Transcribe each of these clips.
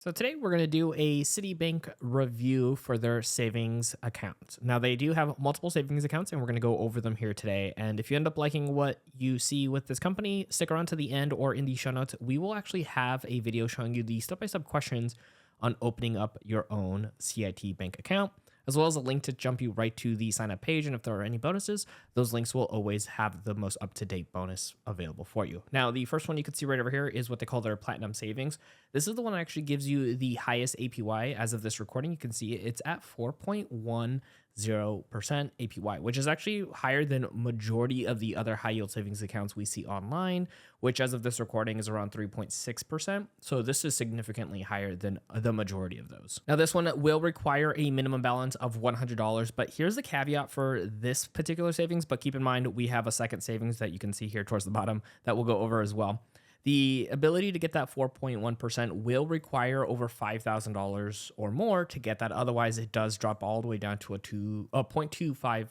So today we're going to do a Citibank review for their savings accounts. Now they do have multiple savings accounts and we're going to go over them here today. And if you end up liking what you see with this company, stick around to the end or in the show notes. We will actually have a video showing you the step-by-step questions on opening up your own CIT bank account, as well as a link to jump you right to the sign up page. And if there are any bonuses, those links will always have the most up-to-date bonus available for you. Now, the first one you can see right over here is what they call their platinum savings. This is the one that actually gives you the highest APY as of this recording. You can see it's at 4.10% APY, which is actually higher than majority of the other high yield savings accounts we see online, which as of this recording is around 3.6%. So this is significantly higher than the majority of those. Now this one will require a minimum balance of $100, but here's the caveat for this particular savings. But keep in mind, we have a second savings that you can see here towards the bottom that we'll go over as well. The ability to get that 4.1% will require over $5,000 or more to get that. Otherwise, it does drop all the way down to a 0.25%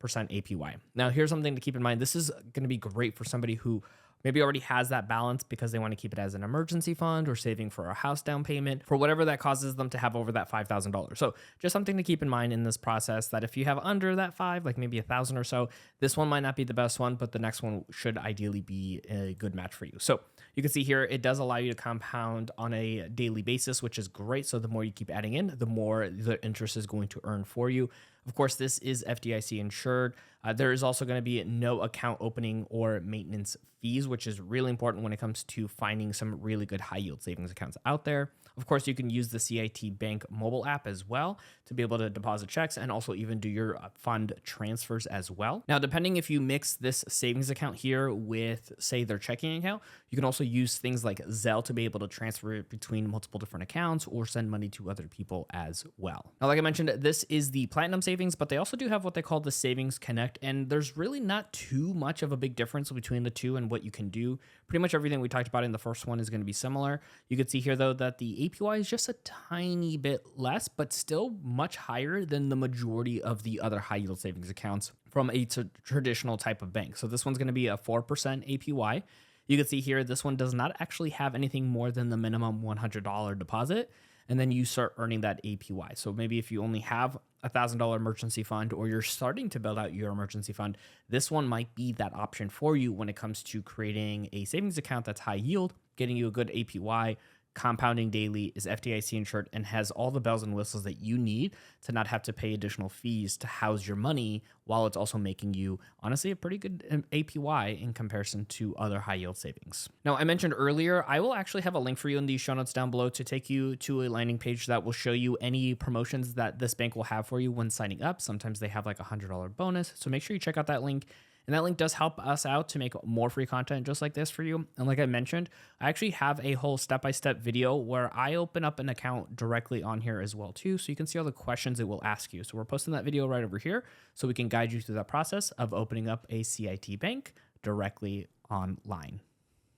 APY. Now, here's something to keep in mind. This is going to be great for somebody who maybe already has that balance because they want to keep it as an emergency fund or saving for a house down payment, for whatever that causes them to have over that $5,000. So just something to keep in mind in this process, that if you have under that five, like maybe 1,000 or so, this one might not be the best one, but the next one should ideally be a good match for you. So you can see here, it does allow you to compound on a daily basis, which is great. So the more you keep adding in, the more the interest is going to earn for you. Of course, this is FDIC insured. There is also going to be no account opening or maintenance fees, which is really important when it comes to finding some really good high yield savings accounts out there. Of course, you can use the CIT Bank mobile app as well to be able to deposit checks and also even do your fund transfers as well. Now, depending if you mix this savings account here with, say, their checking account, you can also use things like Zelle to be able to transfer it between multiple different accounts or send money to other people as well. Now, like I mentioned, this is the Platinum savings, but they also do have what they call the Savings Connect, and there's really not too much of a big difference between the two and what you can do. Pretty much everything we talked about in the first one is going to be similar. You can see here, though, that the APY is just a tiny bit less, but still much higher than the majority of the other high yield savings accounts from a traditional type of bank. So this one's going to be a 4% APY. You can see here, this one does not actually have anything more than the minimum $100 deposit. And then you start earning that APY. So maybe if you only have a $1,000 emergency fund or you're starting to build out your emergency fund, this one might be that option for you when it comes to creating a savings account that's high yield, getting you a good APY, compounding daily, is FDIC insured, and has all the bells and whistles that you need to not have to pay additional fees to house your money, while it's also making you, honestly, a pretty good APY in comparison to other high yield savings. Now, I mentioned earlier, I will actually have a link for you in the show notes down below to take you to a landing page that will show you any promotions that this bank will have for you when signing up. Sometimes they have like a $100 bonus. So make sure you check out that link. And that link does help us out to make more free content just like this for you. And like I mentioned, I actually have a whole step-by-step video where I open up an account directly on here as well too. So you can see all the questions it will ask you. So we're posting that video right over here so we can guide you through that process of opening up a CIT bank directly online.